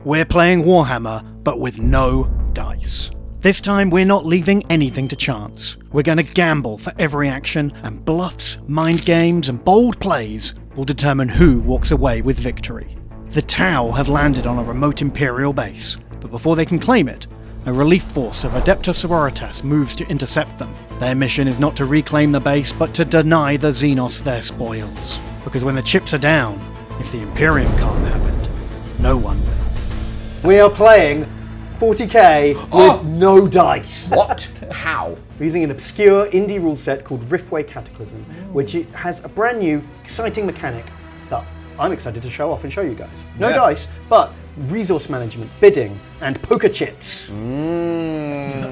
we're playing Warhammer, but with no dice. This time we're not leaving anything to chance. We're going to gamble for every action, and bluffs, mind games, and bold plays will determine who walks away with victory. The Tau have landed on a remote Imperial base, but before they can claim it, a relief force of Adepta Sororitas moves to intercept them. Their mission is not to reclaim the base, but to deny the Xenos their spoils. Because when the chips are down, if the Imperium can't have it, no one will. We are playing 40k with no dice. What? How? We're using an obscure indie rule set called Riftway Cataclysm, which has a brand new, exciting mechanic that I'm excited to show off and show you guys. No dice, but resource management, bidding, and poker chips.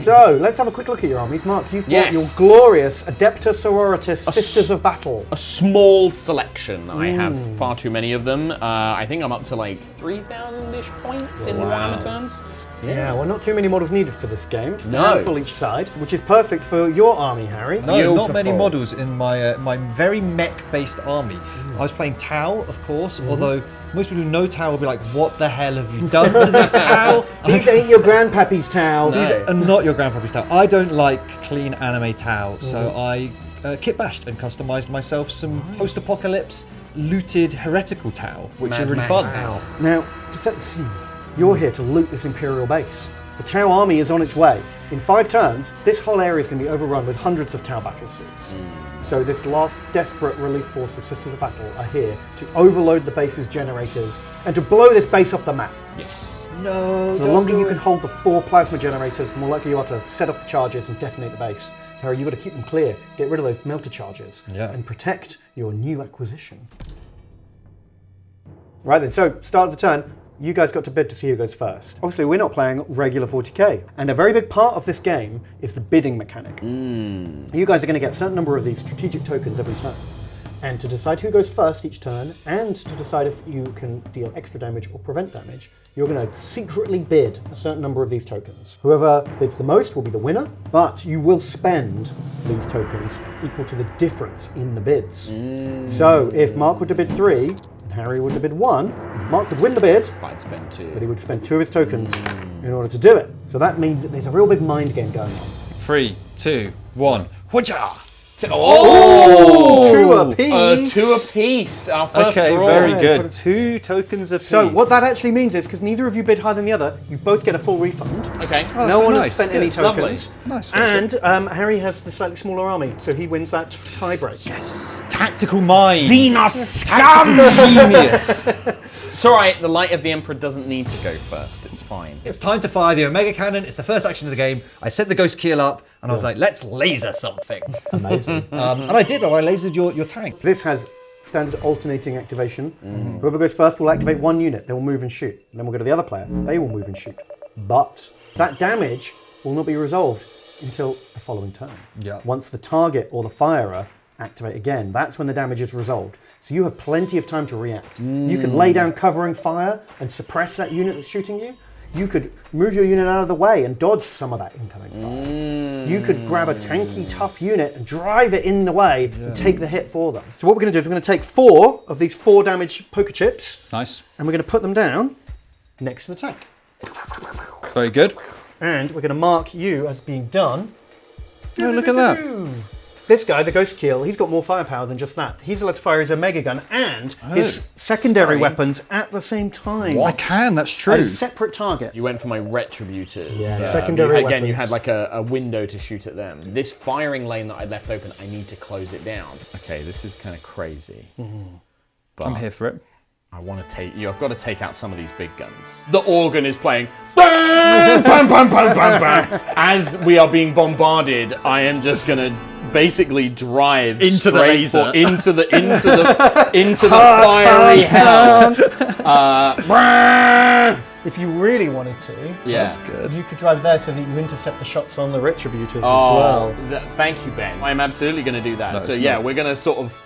So, let's have a quick look at your armies. Mark, you've brought your glorious Adepta Sororitas Sisters of Battle. A small selection. I have far too many of them. I think I'm up to like 3,000-ish points in Warhammer terms. Yeah, well, not too many models needed for this game. Just a No. handful each side, which is perfect for your army, Harry. No, not many models in my my very mech-based army. I was playing Tau, of course, although most people who know Tau will be like, what the hell have you done to this Tau? These ain't your grandpappy's Tau. No. These Are not your grandpappy's Tau. I don't like clean anime Tau, so I kit bashed and customized myself some post-apocalypse looted heretical Tau, which are really fun. Now, to set the scene, you're here to loot this Imperial base. The Tau army is on its way. In 5 turns, this whole area is going to be overrun with hundreds of Tau battlesuits. So this last desperate relief force of Sisters of Battle are here to overload the base's generators and to blow this base off the map. Yes. No. So the longer you can hold the 4 plasma generators, the more likely you are to set off the charges and detonate the base. Harry, you've got to keep them clear, get rid of those melter charges, and protect your new acquisition. Right then, so start of the turn. You guys got to bid to see who goes first. Obviously, we're not playing regular 40k, and a very big part of this game is the bidding mechanic. You guys are going to get a certain number of these strategic tokens every turn, and to decide who goes first each turn, and to decide if you can deal extra damage or prevent damage, you're going to secretly bid a certain number of these tokens. Whoever bids the most will be the winner, but you will spend these tokens equal to the difference in the bids. So if Mark were to bid 3, Harry would have bid 1, Mark would win the bid, But I'd spend 2. but he would spend 2 of his tokens in order to do it. So that means that there's a real big mind game going on. 3, 2, 1. Whatcha! 2 apiece! 2 apiece. Our first Okay, draw. very good. 2 tokens apiece. So what that actually means is, because neither of you bid higher than the other, you both get a full refund. Okay. No one has nice. spent any tokens. Nice. And Harry has the slightly smaller army, so he wins that tie-break. Yes. Tactical mind. Xenos scum! Genius. It's alright, the Light of the Emperor doesn't need to go first. It's fine. It's time to fire the Omega Cannon. It's the first action of the game. I set the Ghost Keel up, and I was like, let's laser something. Amazing. And I did. I lasered your tank. This has standard alternating activation. Whoever goes first will activate 1 unit. They will move and shoot. Then we'll go to the other player. They will move and shoot. But that damage will not be resolved until the following turn. Yeah. Once the target or the firer activate again, that's when the damage is resolved. So you have plenty of time to react. You can lay down covering fire and suppress that unit that's shooting you. You could move your unit out of the way and dodge some of that incoming fire. You could grab a tanky, tough unit and drive it in the way and take the hit for them. So what we're going to do is we're going to take 4 of these 4 damage poker chips. Nice. And we're going to put them down next to the tank. Very good. And we're going to mark you as being done. Oh, look at that. This guy, the Ghost Keel, he's got more firepower than just that. He's allowed to fire his Omega Gun and his secondary weapons at the same time. I can, that's At true. a separate target. You went for my Retributors. Yeah, secondary Again, you weapons. had like a window to shoot at them. This firing lane that I left open, I need to close it down. Okay, this is kind of crazy. But I'm here for it. I want to take you. I've got to take out some of these big guns. The organ is playing bam, bam, bam, bam, bam, bam. As we are being bombarded, I am just gonna basically drive Into the laser. into the fiery hell. If you really wanted to, Yeah. Good. you could drive there so that you intercept the shots on the Retributors as well. Thank you, Ben. I'm absolutely going to do that. No, So it's yeah, not. we're going to sort of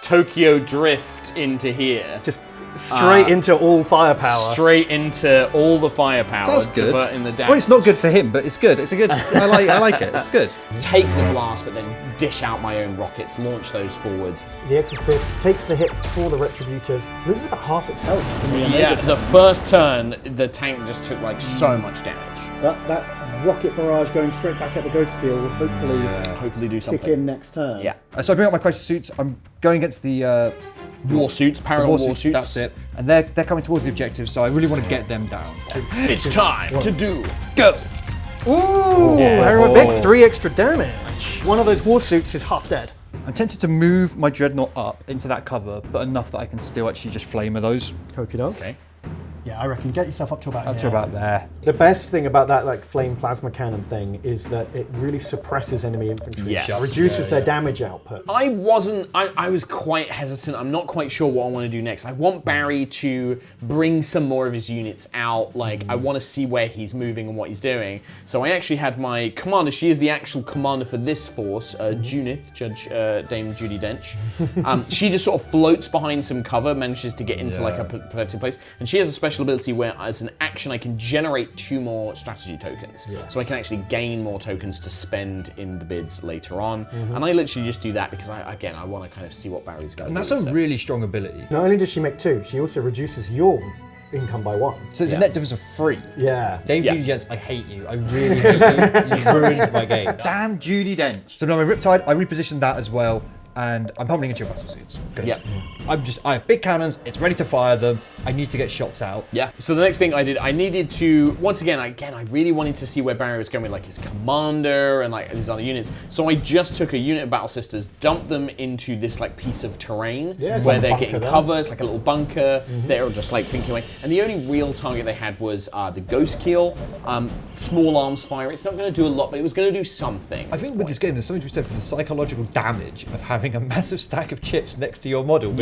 Tokyo drift into here. Just Straight into all firepower. Straight into all the firepower. That's good. Diverting the damage. Well, it's not good for him, but it's good. It's a good. I like it. It's good. Take the blast, but then dish out my own rockets, launch those forward. The Exorcist takes the hit for the Retributors, loses about half its health. Yeah, the first turn, the tank just took like so much damage. That rocket barrage going straight back at the Ghost Keel will Hopefully do something. kick in next turn. Yeah. So I bring up my crisis suits. I'm going against the War suits, parallel war suits. That's it. And they're coming towards the objective, so I really want to get them down. It's time to do. Go. Ooh, Harry big 3 extra damage. One of those war suits is half dead. I'm tempted to move my dreadnought up into that cover, but enough that I can still actually just flamer those. Okie doke. Okay. Yeah, I reckon get yourself up to about Up to about there. The best thing about that like flame plasma cannon thing is that it really suppresses enemy infantry. Yes. It reduces their damage output. I was quite hesitant. I'm not quite sure what I want to do next. I want Barry to bring some more of his units out. Like, I want to see where he's moving and what he's doing. So I actually had my commander, she is the actual commander for this force, Junith, Judge Dame Judi Dench. She just sort of floats behind some cover, manages to get into like a protected place. And she has a special ability where as an action I can generate 2 more strategy tokens. So I can actually gain more tokens to spend in the bids later on. And I literally just do that because I want to kind of see what Barry's going to do. And that's a really strong ability. Not only does she make 2, she also reduces your income by 1. So it's a net difference of 3. Yeah. Dame Judi Dench, I hate you. I really hate you. You've ruined my game. Damn Judi Dench. So now my Riptide, I repositioned that as well. And I'm pummeling into your battle suits. I have big cannons, it's ready to fire them. I need to get shots out. Yeah. So the next thing I did, I needed to, once again, I really wanted to see where Barry was going with like his commander and like his other units. So I just took a unit of Battle Sisters, dumped them into this like piece of terrain where they're getting cover. It's like a little bunker. They're just like pinking away. And the only real target they had was the Ghost Keel, small arms fire. It's not going to do a lot, but it was going to do something. I think with this game, there's something to be said for the psychological damage of having a massive stack of chips next to your model.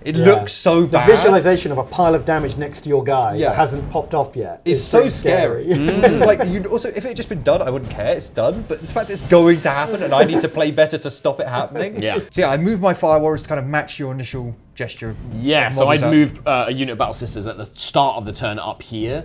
It looks so bad. The visualization of a pile of damage next to your guy that hasn't popped off yet is so scary. It's like, also, if it had just been done, I wouldn't care. It's done. But the fact it's going to happen and I need to play better to stop it happening. So I moved my Fire Warriors to kind of match your initial gesture. Yeah, so I'd moved a unit of Battle Sisters at the start of the turn up here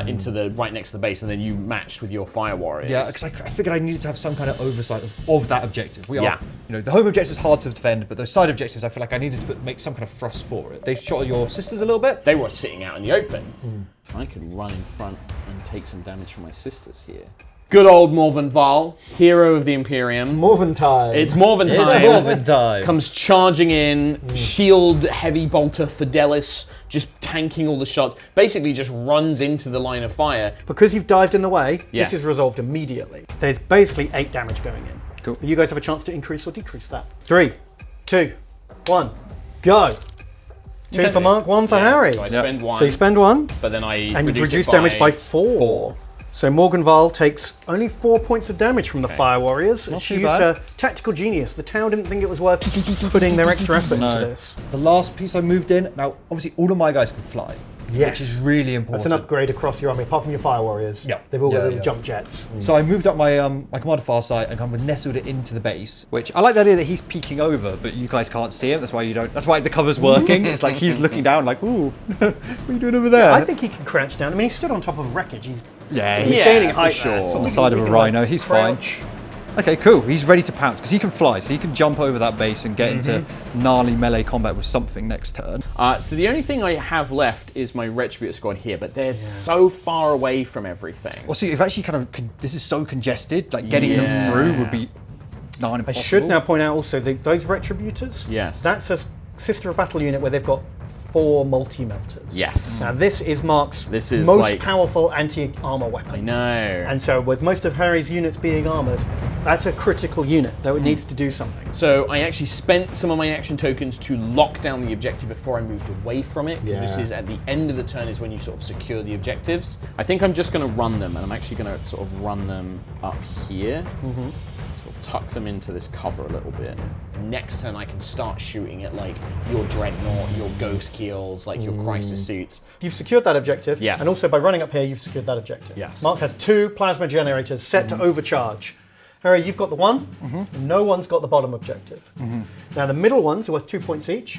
into the right next to the base, and then you matched with your Fire Warriors. Yeah, because I figured I needed to have some kind of oversight of that objective. We are, the home objective is hard to defend, but those side objectives, I feel like I needed to make some kind of thrust for it. They shot at your sisters a little bit. They were sitting out in the open. I could run in front and take some damage from my sisters here. Good old Morven Val, hero of the Imperium. Morven time. It's Morven time. It's Morven time. Comes charging in, shield heavy bolter Fidelis, just tanking all the shots. Basically just runs into the line of fire. Because you've dived in the way, this is resolved immediately. There's basically 8 damage going in. Cool. You guys have a chance to increase or decrease that. 3, 2, 1, go. 2 for Mark, 1 for Harry. So I spend 1. So you spend 1. But then and you reduce damage by 4. So Morgan Val takes only 4 points of damage from the Fire Warriors. She used her tactical genius. The town didn't think it was worth putting their extra effort into this. The last piece I moved in, now obviously all of my guys can fly. Yes. Which is really important. That's an upgrade across your army, apart from your Fire Warriors. Yeah. They've all got little jump jets. So I moved up my my commander far side and kind of nestled it into the base, which I like the idea that he's peeking over, but you guys can't see him. That's why you don't. That's why the cover's working. It's like he's looking down, like, ooh, what are you doing over there? I think he can crouch down. I mean, he stood on top of wreckage. He's he's gaining height. sure. It's on the side of a rhino. He's fine. Okay, cool. He's ready to pounce because he can fly, so he can jump over that base and get into gnarly melee combat with something next turn. So the only thing I have left is my Retributor squad here, but they're so far away from everything. Well, see, if actually kind of this is so congested, like getting them through would be not impossible. I should now point out also those Retributors. Yes. That's a Sister of Battle unit where they've got 4 multi-melters. Yes. Now this is Mark's most like, powerful anti-armor weapon. I know. And so with most of Harry's units being armored, that's a critical unit that needs to do something. So I actually spent some of my action tokens to lock down the objective before I moved away from it, because this is at the end of the turn is when you sort of secure the objectives. I think I'm just going to run them, and I'm actually going to sort of run them up here. Sort of tuck them into this cover a little bit. Next turn I can start shooting at like your Dreadnought, your Ghost Keels, like your Crisis Suits. You've secured that objective. Yes. And also by running up here, you've secured that objective. Yes. Mark has 2 plasma generators set to overcharge. Harry, you've got the 1. No one's got the bottom objective. Now the middle ones are worth 2 points each.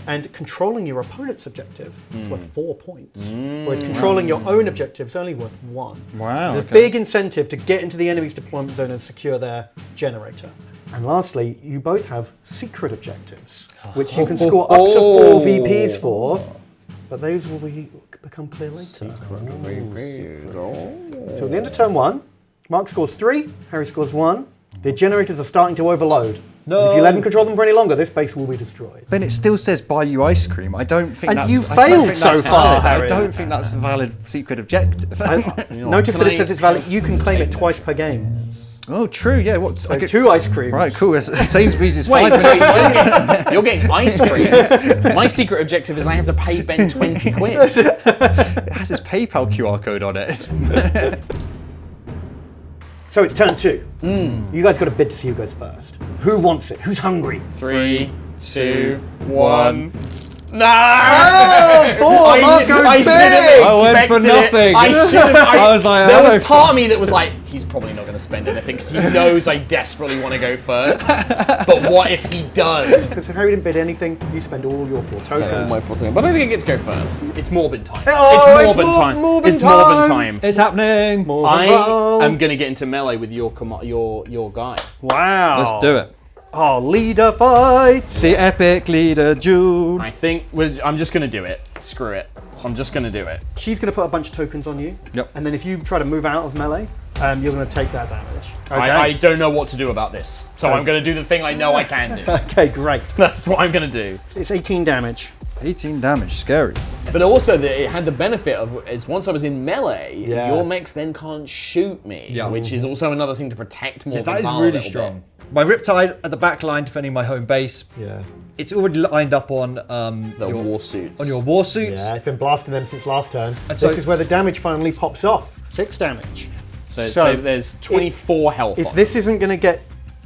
And controlling your opponent's objective is worth 4 points, whereas controlling your own objective is only worth 1. Wow, There's a okay. big incentive to get into the enemy's deployment zone and secure their generator. And lastly, you both have secret objectives, which you can score up to 4 VPs for, but those will become clear later. So at the end of turn 1, Mark scores 3, Harry scores 1. The generators are starting to overload. No. If you let him control them for any longer, this base will be destroyed. Then it still says buy you ice cream. I don't think And that's... you I don't failed think so that's far, valid. I Harry. don't think that's a valid secret objective. Notice that it says it's valid. You can claim it twice per game. Oh, true, yeah. What? So 2 ice creams. Right, cool. Sainsbury's is Wait, 5 so minutes. you're getting ice creams. My secret objective is I have to pay Ben 20 quid. It has his PayPal QR code on it. It's- So it's turn 2. You guys got a bid to see who goes first. Who wants it? Who's hungry? 3, 2, 1. No! Oh, Mark goes I big! should have I went for expected it. nothing. I should have. I was like, there I was part of me that was like, he's probably not going to spend anything because he knows I desperately want to go first. But what if he does? So Harry didn't bid anything. You spend all your 4 tokens. My fault again. But I don't think I get to go first. It's Morbid time. Oh, it's Morbid time. Morbid It's Morbid time. time. It's happening. I am going to get into melee with your guy. Wow. Let's do it. Oh, leader fights. The epic leader duel. I think I'm just going to do it. Screw it. I'm just going to do it. She's going to put a bunch of tokens on you. Yep. And then if you try to move out of melee, you're going to take that damage. Okay. I don't know what to do about this. So I'm going to do the thing I know I can do. Okay, great. That's what I'm going to do. It's 18 damage. 18 damage, scary. But also, it had the benefit of is once I was in melee, Yeah. your mechs then can't shoot me, Yeah. which is also another thing to protect more. Yeah, that is Val a really little strong. My Riptide at the back line defending my home base. Yeah. It's already lined up on bit. The your war suits. on your war suits. Yeah, it's been blasting them since last turn. And This so- is where the damage finally pops off. 6 damage. So, there's 24 health. If on this isn't going to get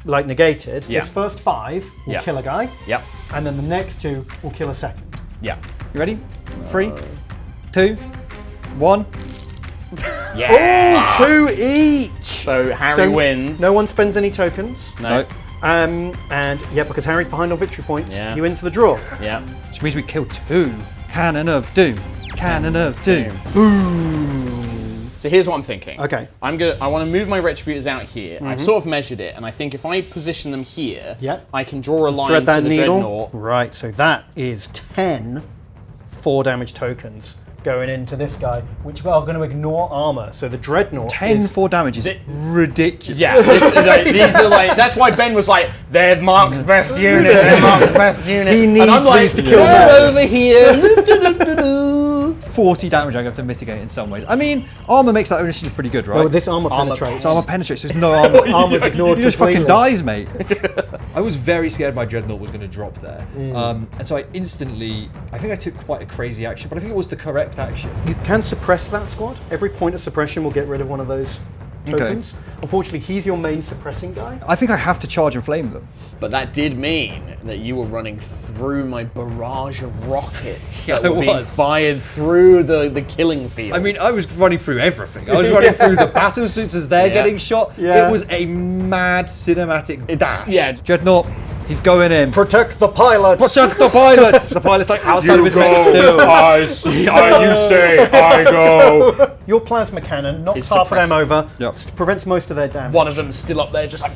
negated, Yeah. this first 5 will Yeah. kill a guy, it. Yep. and then the next 2 will kill a second. Yep. You ready? 3, 2, 1. Yeah. 2 each. So Harry So wins. No one spends any tokens. No. And yeah, because Harry's behind on victory points, Yeah. he wins the draw. Yeah. Which means we kill 2. Cannon of Doom. Cannon of Doom. So here's what I'm thinking. Okay. I want to move my retributors out here. I've sort of measured it, and I think if I position them here, Yeah. I can draw a line Thread to that the needle. dreadnought. Right, so that is 10 4 damage tokens going into this guy, which are going to ignore armor. So the dreadnought 10 is 4 damage is ridiculous. Yeah, these are like. That's why Ben was like, "They're Mark's best unit. They're Mark's best unit." He and I'm needs like, these to kill "They're mechs." over here. 40 damage I have to mitigate in some ways. I mean, armor makes that initiative pretty good, right? No, this armor Armor penetrates. So armor penetrates, so there's no armor. Armor's ignored He just fucking completely. dies, mate. I was very scared my dreadnought was going to drop there. And so I think I took quite a crazy action, but I think it was the correct action. You can suppress that squad. Every point of suppression will get rid of one of those tokens. Unfortunately, he's your main suppressing guy. I think I have to charge and flame them. But that did mean that you were running through my barrage of rockets Yeah, that I were being was. fired through the killing field. I mean, I was running through everything. I was running through the battle suits as they're Yeah. getting shot. Yeah. It was a mad cinematic It's- dash. yeah. Dreadnought, he's going in. Protect the pilots. Protect the pilot! The pilot's like outside of his mech still. I stay, I go. Your plasma cannon knocks It's half of them suppressive. over, Yep. prevents most of their damage. One of them's still up there, just like.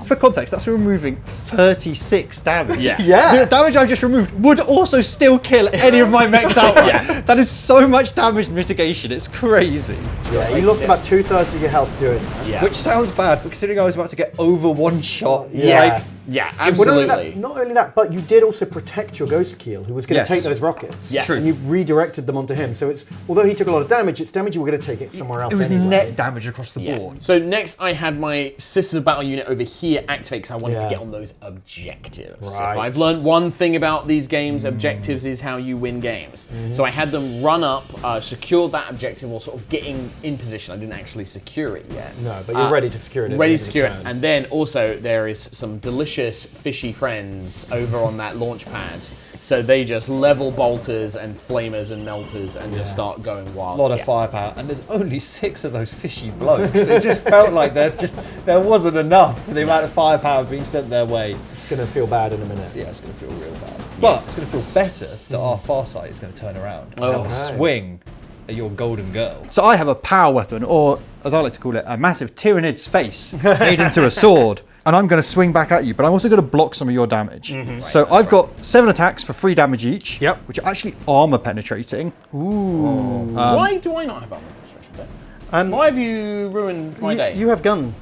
For context, that's removing 36 damage. Yeah. Yeah. The damage I've just removed would also still kill any of my mechs outright. Yeah. That is so much damage mitigation, it's crazy. Yeah, you lost about 2/3 of your health doing that. Yeah. Which sounds bad, but considering I was about to get over one shot, Yeah. like, Yeah, Well, absolutely. not only that, but you did also protect your Ghost Keel, who was going to Yes. take those rockets. Yes. True. And you redirected them onto him. So it's although he took a lot of damage, it's damage you were going to take it somewhere else it was anyway. net damage across the Yeah. board. So next I had my Sisters of Battle unit over here activate because I wanted to Yeah. get on those objectives. Right. If I've learned one thing about these games, objectives is how you win games. So I had them run up, secure that objective or sort of getting in position. I didn't actually secure it yet. No, but you're ready to secure it. at Ready the to end of the secure it. turn. And then also there is some delicious fishy friends over on that launch pad. So they just level bolters and flamers and melters and just start going wild. A lot of firepower, and there's only 6 of those fishy blokes. It just felt like there wasn't enough for the amount of firepower being sent their way. It's going to feel bad in a minute. Yeah, it's going to feel real bad. But it's going to feel better that our far side is going to turn around and have a swing at your golden girl. So I have a power weapon, or as I like to call it, a massive tyrannid's face made into a sword. And I'm going to swing back at you, but I'm also going to block some of your damage. So I've got 7 attacks for 3 damage each, which are actually armor penetrating. Ooh. Why do I not have armor penetration then? Why have you ruined my day? You have Gunn.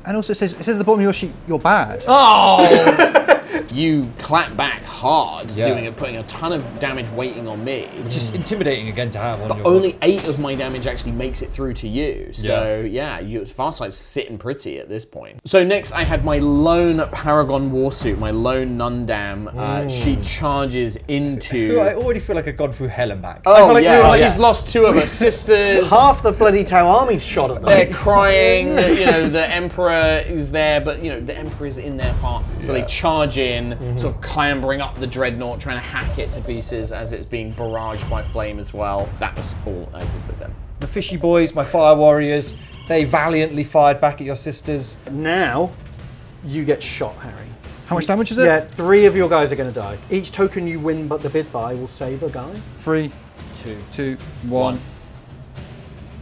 And also it says at the bottom of your sheet, you're bad. Oh! You clap back hard, putting a ton of damage waiting on me. Which is intimidating again to have on But your only 8 of my damage actually makes it through to you. So Farsight's sitting pretty at this point. So next I had my lone Paragon Warsuit, my lone Nundam. She charges into... I already feel like I've gone through hell and back. Oh yeah, she's lost 2 of her sisters. Half the bloody Tau army's shot at them. They're crying, the Emperor is there, but the Emperor is in their heart. So they charge in, sort of clambering up the Dreadnought, trying to hack it to pieces as it's being barraged by flame as well. That was all I did with them. The fishy boys, my fire warriors, they valiantly fired back at your sisters. Now, you get shot, Harry. How much damage is it? Yeah, 3 of your guys are going to die. Each token you win but the bid by will save a guy. 3, 2, 1.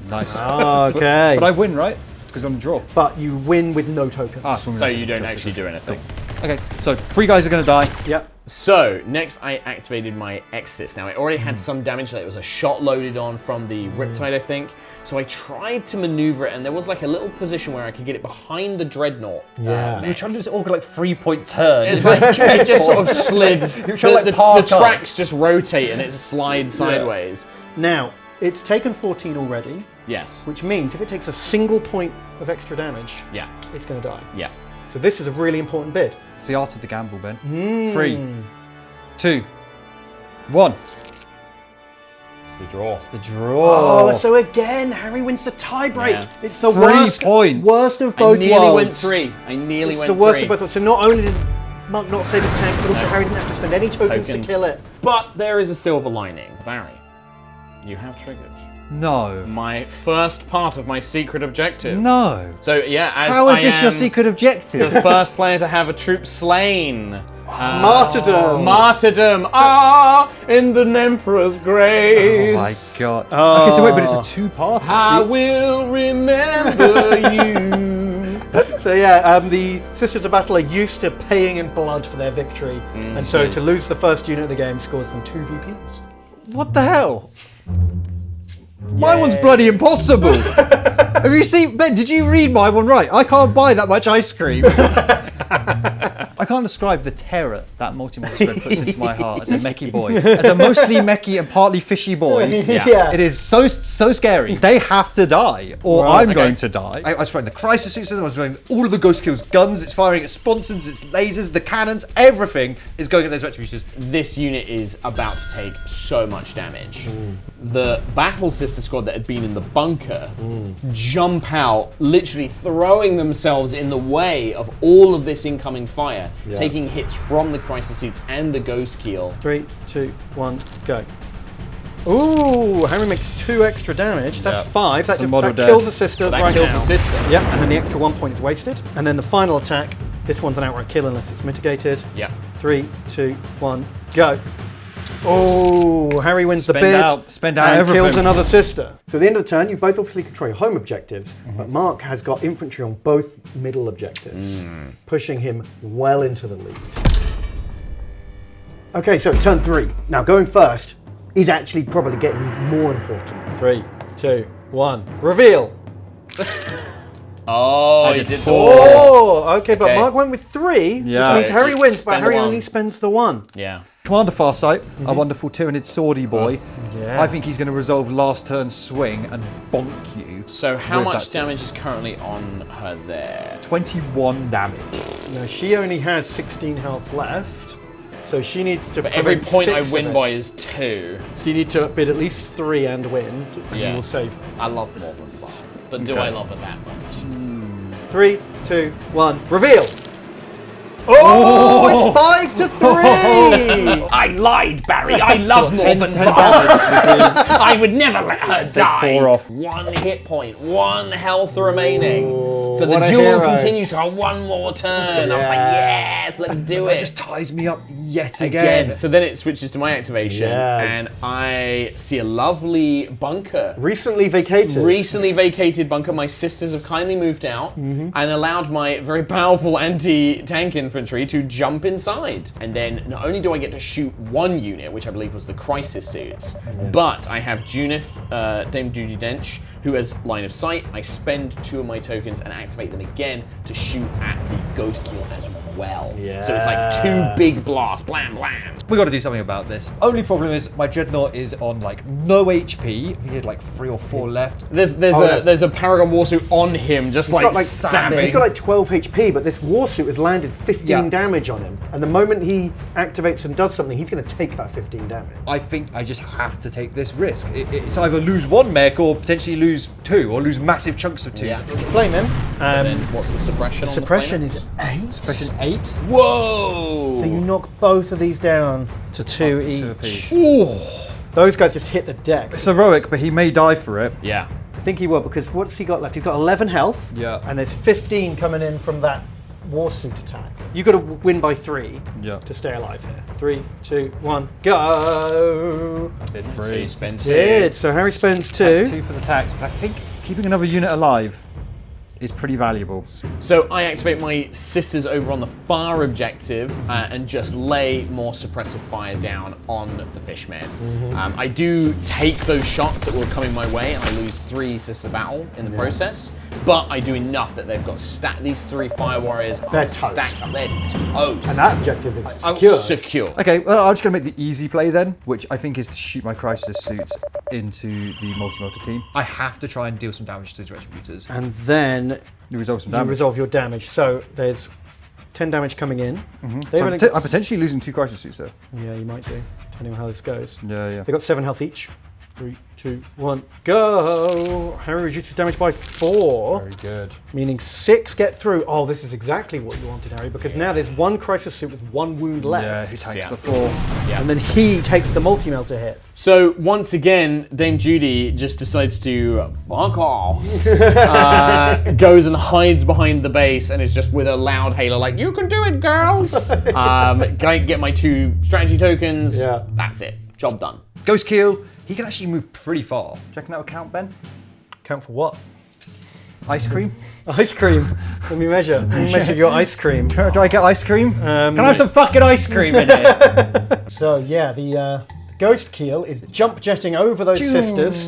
Nice. Okay. But I win, right? Because I'm a draw. But you win with no tokens. So you don't actually do anything. Okay, so 3 guys are going to die. Yep. So, next I activated my Exis. Now, it already had some damage that it was a shot loaded on from the Riptide, I think. So I tried to maneuver it, and there was like a little position where I could get it behind the Dreadnought. Yeah. You were trying to do this awkward, like, 3-point turn. It's like, it just sort of slid. You're trying to, like, the tracks just rotate and it slides sideways. Now, it's taken 14 already. Yes. Which means if it takes a single point of extra damage, it's going to die. Yeah. So this is a really important bid. It's the art of the gamble, Ben. 3, 2, 1. It's the draw. It's the draw. Oh, so again, Harry wins the tiebreak. Yeah. It's the 3 worst, points. worst of both I nearly worlds. went 3. I nearly went 3. It's the worst of both worlds. So not only did Mark not save his tank, but also Harry didn't have to spend any tokens to kill it. But there is a silver lining. Barry, you have triggered No. my first part of my secret objective. No. So yeah, as How is I this am your secret objective? the first player to have a troop slain. Martyrdom. Martyrdom. In the Emperor's grace. Oh my god. Okay, so wait, but it's a 2-parter. I will remember you. So yeah, the Sisters of Battle are used to paying in blood for their victory, and so to lose the first unit of the game scores them 2 VPs. What the hell? My one's bloody impossible. Have you seen, Ben, did you read my one right? I can't buy that much ice cream. I can't describe the terror that multi-mod spread puts into my heart as a mechy boy. As a mostly mechy and partly fishy boy. Yeah. It is so scary. They have to die, or I'm going to die. I was throwing the crisis suits in, I was throwing all of the ghost kills guns, it's firing its sponsons, its lasers, the cannons, everything is going at those retributions. This unit is about to take so much damage. The Battle Sister squad that had been in the bunker jump out, literally throwing themselves in the way of all of this incoming fire, taking hits from the crisis suits and the ghost keel. 3, 2, 1, go. Ooh, Harry makes 2 extra damage. That's 5. That kills the sister That right kills now. the sister. Yep, and then the extra 1 point is wasted. And then the final attack, this one's an outright kill unless it's mitigated. Yeah. 3, 2, 1, go. Oh, Harry wins the bid Spend out and everything. kills another sister. So at the end of the turn, you both obviously control your home objectives, but Mark has got infantry on both middle objectives, pushing him well into the lead. Okay, so it's turn 3. Now going first is actually probably getting more important. 3, 2, 1, reveal. Oh, you did 4. Oh, okay, but Mark went with 3, which Yeah. means Harry wins, but Spend Harry 1. only spends the 1. Yeah. Commander Farsight, a wonderful Tyrannid swordy boy. Yeah. I think he's going to resolve last turn swing and bonk you. So how with much that damage is currently on her there? 21 damage. Now she only has 16 health left, so she needs to. But every prevent point I 6 win of by it. is 2. So you need to bid at least 3 and win, and Yeah. you will save her. I love more than that. But do I love her that much? 3, 2, 1, reveal! Oh, it's 5-3. I lied, Barry. I love Ten Morvenn damage. I would never let her die. 4 off. 1 hit point, 1 health remaining. So the what a duel hero. continues for 1 more turn. I was like, yes, let's do That it. just ties me up yet again. So then it switches to my activation, Yeah. and I see a lovely bunker. Recently vacated. Recently vacated bunker. My sisters have kindly moved out and allowed my very powerful anti-tank infantry to jump inside. And then not only do I get to shoot 1 unit, which I believe was the crisis suits, but I have Junith, Dame Judi Dench, who has line of sight. I spend 2 of my tokens and activate them again to shoot at the Ghost Keel as well. Yeah. So it's like 2 big blasts, blam, blam. We got to do something about this. Only problem is my Dreadnought is on like no HP. He had like 3 or 4 left. There's a Paragon Warsuit on him, just like, got, like, stabbing. He's got like 12 HP, but this Warsuit has landed 15 Yeah. damage on him. And the moment he activates and does something, he's going to take that 15 damage. I think I just have to take this risk. It's either lose 1 mech or potentially lose 2 or lose massive chunks of 2. Yeah. Flame him. And then what's the suppression on Suppression the is 8. Suppression 8. Whoa! So you knock both of these down to 2 to each. 2 apiece. Ooh. Those guys just hit the deck. It's heroic, but he may die for it. Yeah. I think he will, because what's he got left? He's got 11 health. Yeah. And there's 15 coming in from that Warsuit attack. You got to win by 3 Yeah. to stay alive here. 3, 2, 1, go! Did So 3. you spend Did. So Harry spends 2. 2 for the tax, but I think keeping another unit alive is pretty valuable. So I activate my sisters over on the far objective and just lay more suppressive fire down on the fishmen. I do take those shots that were coming my way, and I lose 3 sister battle in the process. But I do enough that they've got these 3 fire warriors are toast. stacked up. They're toast. And that objective is secure. Secure. Okay, well, I'm just going to make the easy play then, which I think is to shoot my crisis suits into the multi-motor team. I have to try and deal some damage to these retributors. And then You resolve some you damage. resolve your damage. So there's 10 damage coming in. They've So only I'm potentially losing 2 crisis suits there. yeah, you might do, depending on how this goes. Yeah. They got 7 health each. 3, 2, 1, go! Harry reduces damage by 4. Very good. Meaning 6 get through. Oh, this is exactly what you wanted, Harry, because now there's 1 crisis suit with 1 wound left. Yeah, he takes Yeah. the 4. Yeah. And then he takes the multi-melter hit. So once again, Dame Judy just decides to fuck off, goes and hides behind the base, and is just with a loud hailer like, "You can do it, girls!" Get my 2 strategy tokens. Yeah. That's it. Job done. Ghost Keel, he can actually move pretty far. Do you reckon that would count, Ben? Count for what? Ice cream? Ice cream. Let me measure. Let me measure your ice cream. Do I get ice cream? Can I have some fucking ice cream in here? So yeah, the Ghost Keel is jump jetting over those sisters,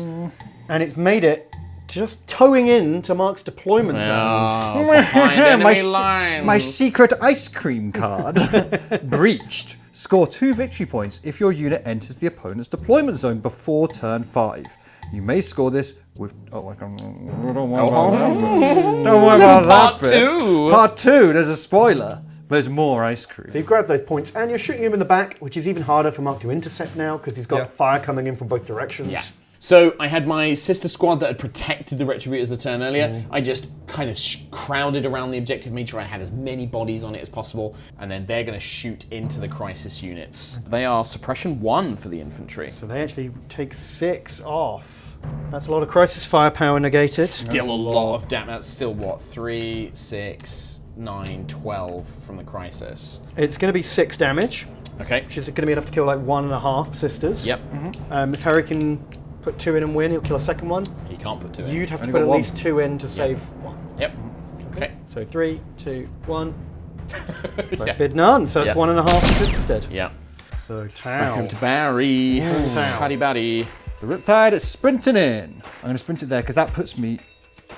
and it's made it just towing in to Mark's deployment zone. Behind enemy my, lines. my secret ice cream card. Breached. Score 2 victory points if your unit enters the opponent's deployment zone before turn 5. You may score this with... Oh, I can't... Don't worry about that Part bit. 2. Part 2, there's a spoiler. There's more ice cream. So you grab those points, and you're shooting him in the back, which is even harder for Mark to intercept now because he's got Yeah. fire coming in from both directions. Yeah. So I had my sister squad that had protected the Retributors the turn earlier. I just kind of crowded around the objective, made sure I had as many bodies on it as possible, and then they're going to shoot into the crisis units. They are suppression 1 for the infantry. So they actually take 6 off. That's a lot of crisis firepower negated. Still a lot of damage. That's still what? 3, 6, 9, 12 from the crisis. It's going to be 6 damage, Okay. which is going to be enough to kill like 1.5 sisters. Yep. If Harry can put 2 in and win, he'll kill a second one. He can't put 2 in. You'd have to Only put got at 1. least 2 in to save 1. Yep. Okay. So 3, 2, 1. Bid none. So that's Yeah. 1.5 sisters dead. Yeah. So Welcome Tau. to Barry. Paddy Baddy. The Riptide is sprinting in. I'm going to sprint it there because that puts me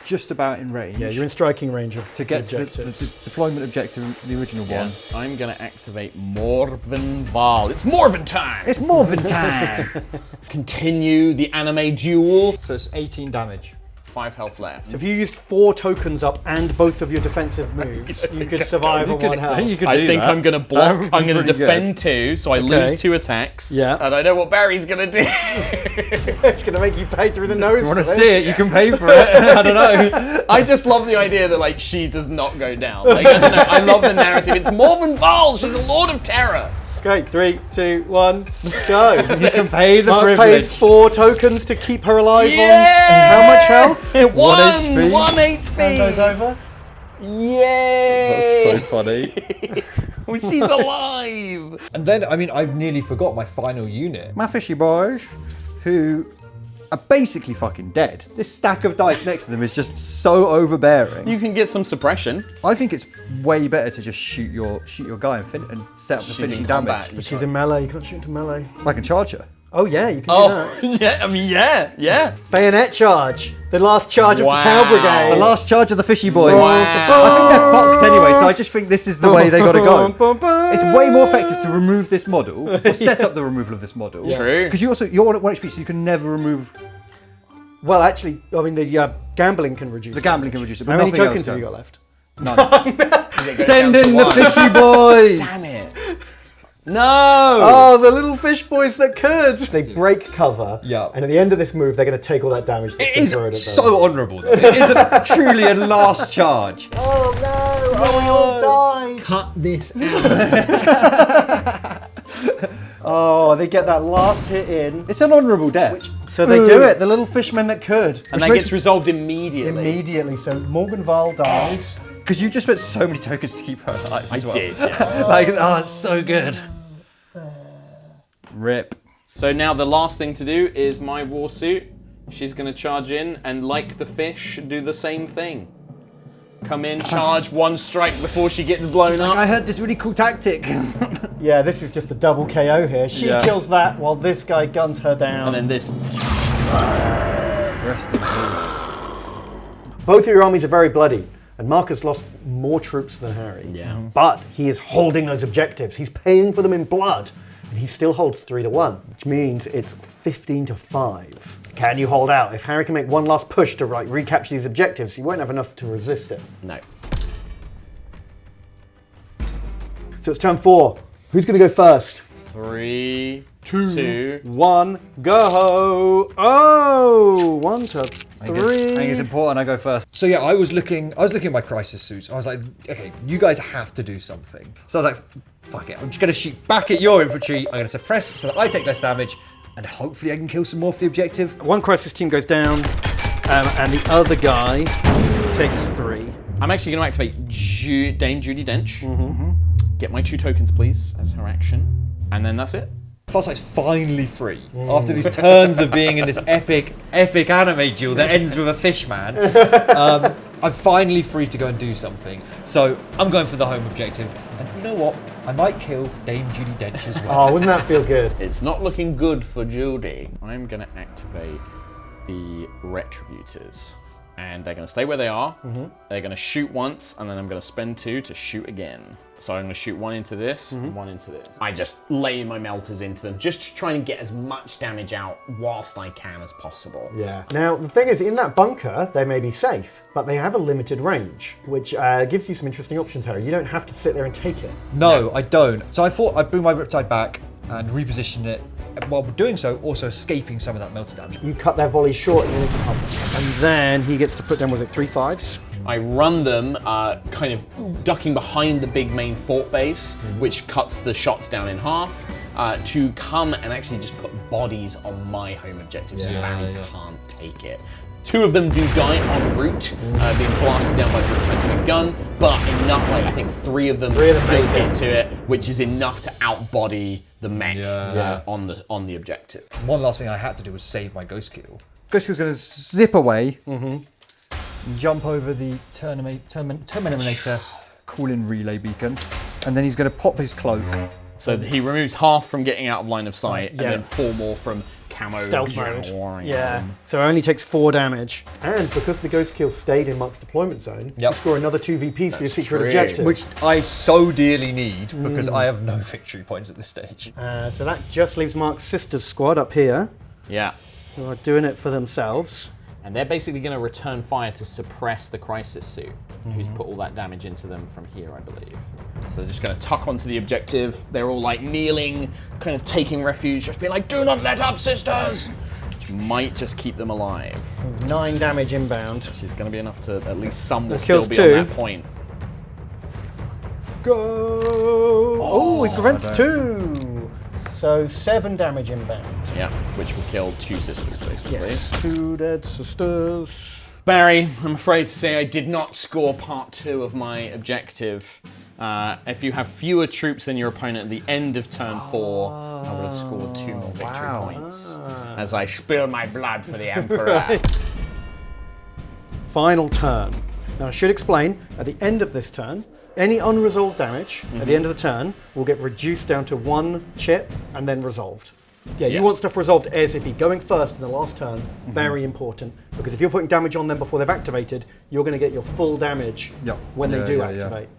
just about in range. Yeah, you're in striking range of to get to the objectives. deployment objective, the original one. I'm going to activate Morvenn Val. It's Morvenn time! It's Morvenn time! Continue the anime duel. So it's 18 damage. 5 health left. If you used 4 tokens up and both of your defensive moves, you could survive on 1 health. I think I'm going to block. I'm going to defend 2, so I lose 2 attacks. Yeah. And I know what Barry's going to do. It's going to make you pay through the nose. If you want to see it, you can pay for it. I don't know. I just love the idea that like she does not go down. Like, I don't know. I love the narrative. It's Morven Val. She's a Lord of Terror. Okay, 3, 2, 1, go. You can pay the Mark privilege. pays 4 tokens to keep her alive on. Yeah! How much health? 1 HP. 1 HP. Turn those over. Yay! That's so funny. Oh, she's alive. And then, I mean, I've nearly forgot my final unit. My fishy boys, who are basically fucking dead. This stack of dice next to them is just so overbearing. You can get some suppression. I think it's way better to just shoot your guy and set up the She's finishing in damage. combat. But she's in melee, you can't shoot into melee. I can charge her. Oh yeah, you can do Oh, that. yeah. I mean, yeah. Bayonet charge. The last charge of Wow. the Tau Brigade. The last charge of the fishy boys. Wow. I think they're fucked anyway, so I just think this is the way they gotta go. It's way more effective to remove this model, or set up the removal of this model. True. Because you're on 1 HP, so you can never remove. Well, actually, I mean, the gambling can reduce. The gambling can reduce it, but How many nothing tokens else have you can. got left? None. Send down to in the 1. fishy boys. Damn it. No. Oh, the little fish boys that could. They break cover. Yeah. And at the end of this move, they're going to take all that damage. It is so honourable. Though. It isn't truly a last charge. Oh no! Oh, we all died. Cut this out. Oh, they get that last hit in. It's an honourable death. So they do it. The little fishmen that could. And that gets resolved immediately. Immediately. So Morgan Val dies. Because you just spent so many tokens to keep her alive as well. did, yeah. Like, oh, it's so good. Rip. So now the last thing to do is my war suit. She's going to charge in and, like the fish, do the same thing. Come in, charge, 1 strike before she gets blown up. I heard this really cool tactic. Yeah, this is just a double KO here. She Yeah. kills that while this guy guns her down. And then this. Rest in peace. Both of your armies are very bloody, and Mark has lost more troops than Harry. Yeah. But he is holding those objectives. He's paying for them in blood, and he still holds 3-1, which means it's 15-5. Can you hold out? If Harry can make one last push to recapture these objectives, he won't have enough to resist it. No. So it's turn 4. Who's going to go first? 3, 2. 1, go! Oh, 1 to 3. I think it's important I go first. So yeah, I was looking at my crisis suits. I was like, okay, you guys have to do something. So I was like, fuck it, I'm just gonna shoot back at your infantry. I'm gonna suppress so that I take less damage, and hopefully I can kill some more for the objective. One crisis team goes down, and the other guy takes 3. I'm actually going to activate Dame Judi Dench. Get my 2 tokens, please, as her action. And then that's it. Farsight's finally free after these turns of being in this epic anime duel that ends with a fish man. I'm finally free to go and do something. So I'm going for the home objective. And you know what? I might kill Dame Judi Dench as well. Oh, wouldn't that feel good? It's not looking good for Judy. I'm going to activate the Retributors. And they're going to stay where they are. They're going to shoot once, and then I'm going to spend 2 to shoot again. So I'm going to shoot 1 into this, 1 into this. I just lay my melters into them, just to try and get as much damage out whilst I can as possible. Yeah. Now, the thing is, in that bunker, they may be safe, but they have a limited range, which gives you some interesting options, Harry. You don't have to sit there and take it. No, I don't. So I thought I'd bring my Riptide back and reposition it, while doing so, also escaping some of that melter damage. You cut their volley short and you into cover. And then he gets to put down, was it 3 5s? I run them kind of ducking behind the big main fort base, which cuts the shots down in half, to come and actually just put bodies on my home objective so Barry can't take it. 2 of them do die en route, being blasted down by the Riptide's big gun, but enough, I think 3 of them still get to it, which is enough to outbody the mech on the objective. One last thing I had to do was save my Ghost Kill. Ghost Kill's going to zip away, jump over the Terminator cooling relay beacon, and then he's going to pop his cloak. So he removes half from getting out of line of sight, and then 4 more from camo Stealth mode. jaw. Yeah. So it only takes 4 damage. And because the Ghost Kill stayed in Mark's deployment zone, you score another 2 VPs for your secret true. objective. Which I so dearly need because I have no victory points at this stage. So that just leaves Mark's sister's squad up here, Yeah. who are doing it for themselves. And they're basically going to return fire to suppress the crisis suit, who's put all that damage into them from here, I believe. So they're just going to tuck onto the objective. They're all like kneeling, kind of taking refuge, just being like, do not let up, sisters! Which might just keep them alive. 9 damage inbound. Which is going to be enough to, at least some will That still kills be 2. on that point. Go! Oh, he prevents 2. So 7 damage inbound. Yeah, which will kill 2 sisters, basically. Yes. 2 dead sisters. Barry, I'm afraid to say I did not score part 2 of my objective. If you have fewer troops than your opponent at the end of turn 4, I would have scored 2 more victory points. As I spill my blood for the Emperor. Final turn. Now I should explain, at the end of this turn, any unresolved damage at the end of the turn will get reduced down to 1 chip and then resolved. Yeah, you want stuff resolved ASAP. Going first in the last turn, very important, because if you're putting damage on them before they've activated, you're going to get your full damage when they do activate.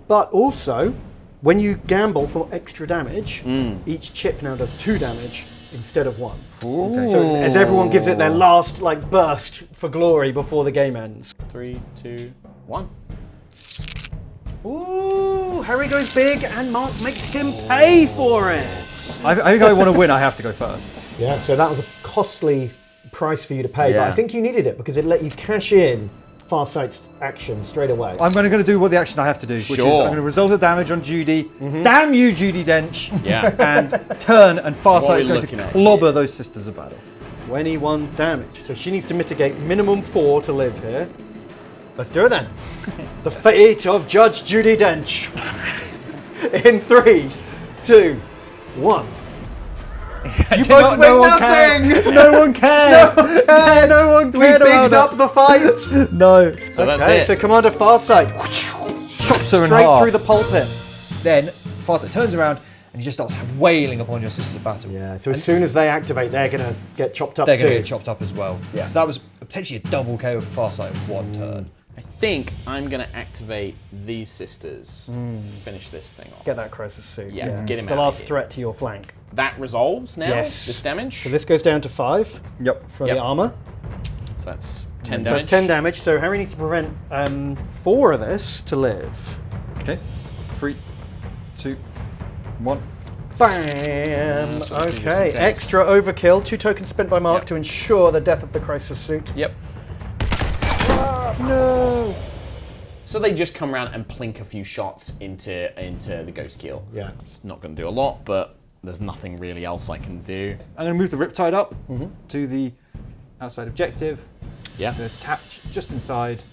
But also, when you gamble for extra damage, each chip now does 2 damage instead of 1. Okay. So as everyone gives it their last burst for glory before the game ends. 3, 2, 1. Ooh, Harry goes big and Mark makes him pay for it. I think I want to win. I have to go first. Yeah, so that was a costly price for you to pay, but I Yeah. think you needed it because it let you cash in Farsight's action straight away. I'm going to do what the action I have to do, which is Sure. I'm going to resolve the damage on Judy. Damn you, Judy Dench! Yeah. And turn, and Farsight is we're going to looking at. clobber those sisters of battle. 21 damage. So she needs to mitigate minimum 4 to live here. Let's do it then. The fate of Judge Judy Dench. In 3, 2, 1. You both win nothing! No one cared! No one We cared bigged about up the fight! No. So that's Okay, it. so Commander Farsight Chops her in straight half. through the pulpit. Then Farsight turns around and he just starts wailing upon your sisters of battle. Yeah, so as soon as they activate, they're going to get chopped up They're too. going to get chopped up as well. Yeah. So that was potentially a double KO for Farsight with 1 turn. I think I'm going to activate these sisters, finish this thing off. Get that crisis suit. Yeah, get it's him the out last of here. threat to your flank. That resolves now, Yes. this damage. So this goes down to 5 Yep. for Yep. the armor. So that's 10 So damage. that's 10 damage. So Harry needs to prevent 4 of this to live. Okay. 3, 2, 1. Bam! just in Okay, case. extra overkill. 2 tokens spent by Mark Yep. to ensure the death of the crisis suit. Yep. No! So they just come around and plink a few shots into the ghost keel. Yeah. It's not going to do a lot, but there's nothing really else I can do. I'm going to move the Riptide up to the outside objective. Yeah. Going to attach just inside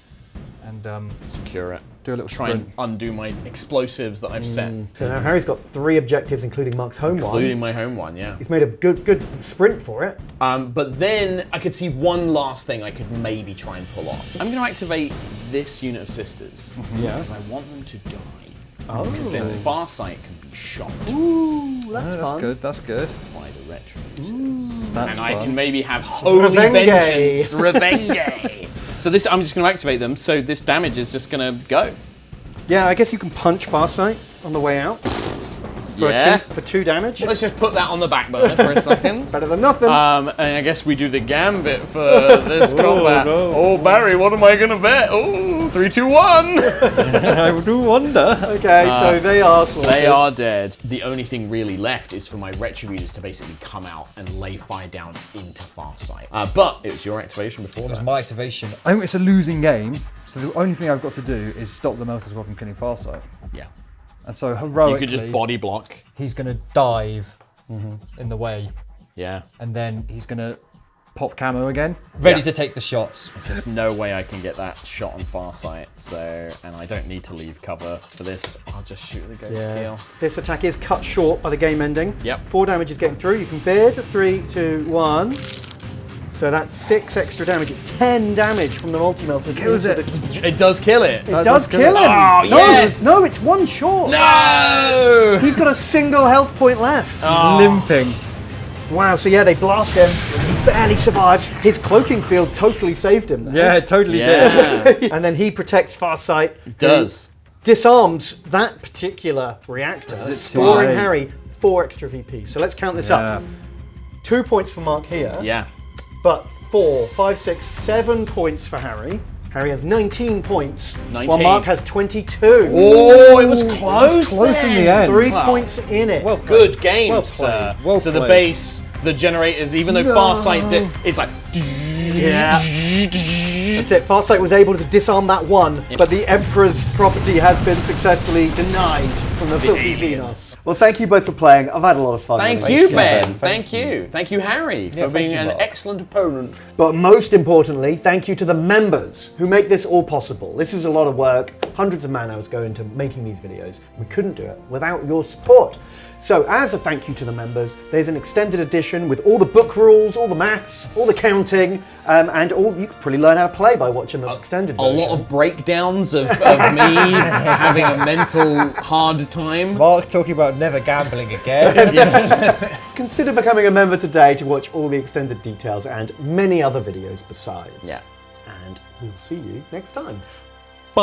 and Secure it. do a little Try sprint. and undo my explosives that I've set, So now Harry's got 3 objectives, including Mark's home including one. my home one, yeah. He's made a good sprint for it. But then I could see one last thing I could maybe try and pull off. I'm going to activate this unit of sisters because I want them to die. Because then Farsight can be shot Ooh, that's Oh, fun. that's good. That's good. by the retributors. That's And I fun. can maybe have holy Revenge. vengeance, revenge. So this, I'm just going to activate them. So this damage is just going to go. Yeah, I guess you can punch Farsight on the way out for, Yeah. for 2 damage. Let's just put that on the back burner for a second. Better than nothing. And I guess we do the gambit for this combat. no. Oh, Barry, what am I going to bet? Oh, 3, 2, 1. I do wonder. Okay, so they are slaughtered. They are dead. The only thing really left is for my retributors to basically come out and lay fire down into Farsight. But it was your activation before It was that. my activation. I think it's a losing game, so the only thing I've got to do is stop the Melters from killing Farsight. Yeah. And so You heroically, could just body block. he's going to dive in the way, Yeah. and then he's going to pop camo again, ready Yeah. to take the shots. There's just no way I can get that shot on Farsight, so, and I don't need to leave cover for this. I'll just shoot the ghost keel. This attack is cut short by the game ending. Yep. 4 damage is getting through. You can beard. 3, 2, 1. So that's 6 extra damage. It's 10 damage from the multi-melter. Kills it. It does kill it. It does kill him. Oh, no, yes. No, it's 1 short. No! He's got a single health point left. He's limping. Wow, so yeah, they blast him. He barely survives. His cloaking field totally saved him. There. Yeah, it totally did. Yeah. And then he protects Farsight. Does. Disarms that particular reactor, it too scoring late? Harry 4 extra VP. So let's count this up. 2 points for Mark here, Yeah. but 4, 5, 6, 7 points for Harry. Harry has 19 points, 19. while Mark has 22. Oh, it was close. Close in the end. 3 Wow. points in it. Well played. Good game, Well sir. played. Well so the played. base, the generators, even though Farsight did, it's like. Yeah. That's it. Farsight was able to disarm that one, but the Emperor's property has been successfully denied from the filthy Xenos. Well, thank you both for playing. I've had a lot of fun. Thank running you, this Ben. game. Thank you. Thank you, Harry, for thank being you, an Mark. excellent opponent. But most importantly, thank you to the members who make this all possible. This is a lot of work. Hundreds of man hours go into making these videos. We couldn't do it without your support. So as a thank you to the members, there's an extended edition with all the book rules, all the maths, all the counting, and all you could probably learn how to play by watching the extended A version. lot of breakdowns of me having a mental hard time. Mark talking about never gambling again. Consider becoming a member today to watch all the extended details and many other videos besides. Yeah. And we'll see you next time. Bye.